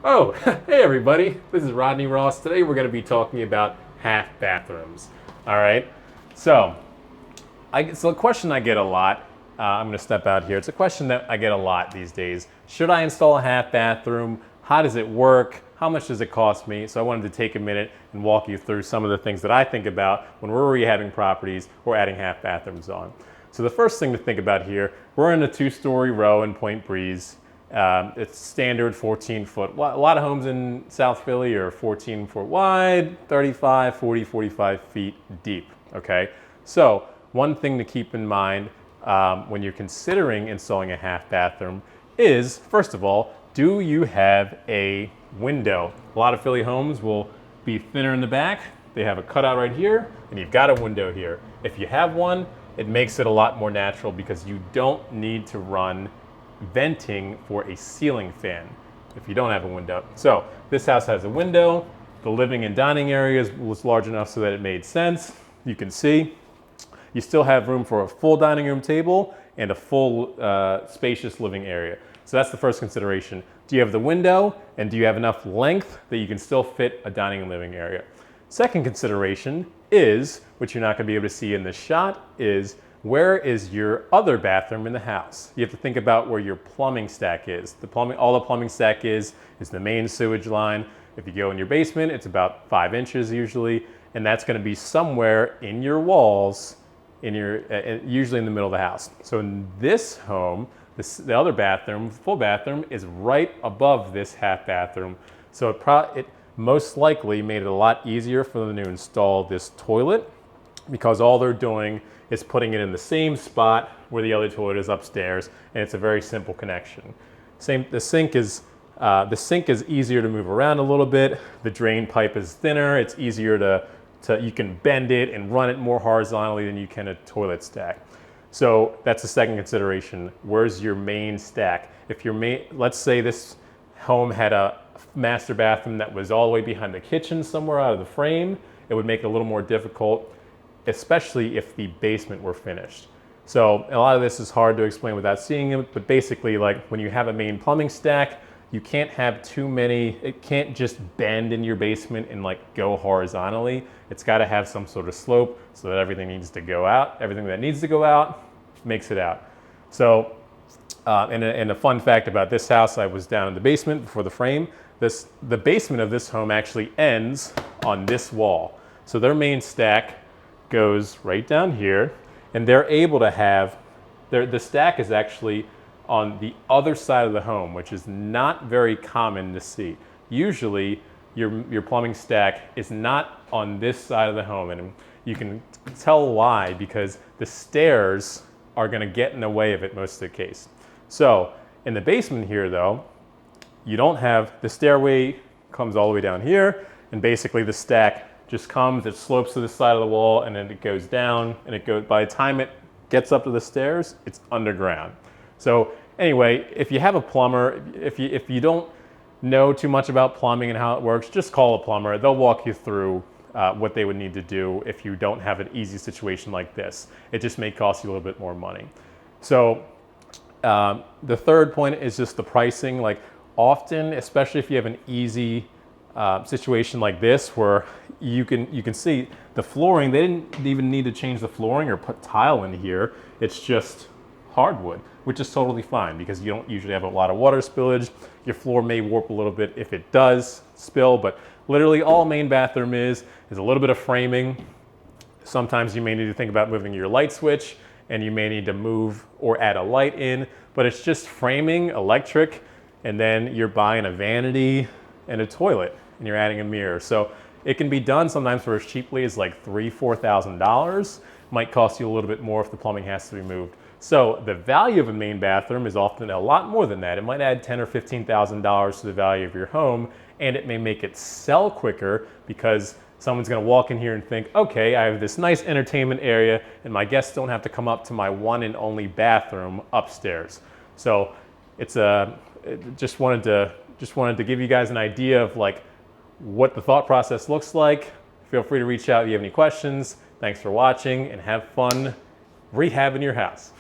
Oh, hey everybody, this is Rodney Ross. Today we're going to be talking about half bathrooms. All right, so it's a question I get a lot. I'm going to step out here. It's a question that I get a lot these days. Should I install a half bathroom? How does it work? How much does it cost me? So I wanted to take a minute and walk you through some of the things that I think about when we're rehabbing properties or adding half bathrooms on. So the first thing to think about here, we're in a two-story row in Point Breeze. It's standard 14-foot. A lot of homes in South Philly are 14-foot wide, 35, 40, 45 feet deep, okay? So one thing to keep in mind when you're considering installing a half bathroom is, first of all, do you have a window? A lot of Philly homes will be thinner in the back. They have a cutout right here, and you've got a window here. If you have one, it makes it a lot more natural because you don't need to run venting for a ceiling fan if you don't have a window. So this house has a window. The living and dining area was large enough so that it made sense. You can see you still have room for a full dining room table and a full spacious living area. So that's the first consideration. Do you have the window, and do you have enough length that you can still fit a dining and living area? Second consideration is, which you're not going to be able to see in this shot, is where is your other bathroom in the house? You have to think about where your plumbing stack is. All the plumbing stack is the main sewage line. If you go in your basement, it's about 5 inches usually, and that's going to be somewhere in your walls, usually in the middle of the house. So in this home, the other bathroom, full bathroom, is right above this half bathroom. So it most likely made it a lot easier for them to install this toilet because all they're doing is putting it in the same spot where the other toilet is upstairs, and it's a very simple connection. The sink is easier to move around a little bit. The drain pipe is thinner. It's easier you can bend it and run it more horizontally than you can a toilet stack. So that's the second consideration. Where's your main stack? Let's say this home had a master bathroom that was all the way behind the kitchen somewhere out of the frame, it would make it a little more difficult, especially if the basement were finished. So a lot of this is hard to explain without seeing it, but basically, like when you have a main plumbing stack, you can't have too many, it can't just bend in your basement and like go horizontally. It's got to have some sort of slope so that everything that needs to go out makes it out. So, and a fun fact about this house, I was down in the basement before the frame. The basement of this home actually ends on this wall. So their main stack goes right down here, and they're able to have, the stack is actually on the other side of the home, which is not very common to see. Usually, your plumbing stack is not on this side of the home, and you can tell why, because the stairs are gonna get in the way of it most of the case. So, in the basement here though, you don't have, the stairway comes all the way down here, and basically the stack just comes, it slopes to the side of the wall, and then it goes down, and by the time it gets up to the stairs, it's underground. So anyway, if you have a plumber, if you don't know too much about plumbing and how it works, just call a plumber. They'll walk you through what they would need to do if you don't have an easy situation like this. It just may cost you a little bit more money. So the third point is just the pricing. Like often, especially if you have an easy situation like this where you can see the flooring, they didn't even need to change the flooring or put tile in here. It's just hardwood, which is totally fine because you don't usually have a lot of water spillage. Your floor may warp a little bit if it does spill, but literally all a main bathroom is a little bit of framing. Sometimes you may need to think about moving your light switch, and you may need to move or add a light in, but it's just framing, electric, and then you're buying a vanity and a toilet, and you're adding a mirror. So it can be done sometimes for as cheaply as like $3,000–$4,000. Might cost you a little bit more if the plumbing has to be moved. So the value of a main bathroom is often a lot more than that. It might add $10,000 or $15,000 to the value of your home, and it may make it sell quicker because someone's going to walk in here and think, okay, I have this nice entertainment area, and my guests don't have to come up to my one and only bathroom upstairs. So just wanted to give you guys an idea of like what the thought process looks like. Feel free to reach out if you have any questions. Thanks for watching, and have fun rehabbing your house.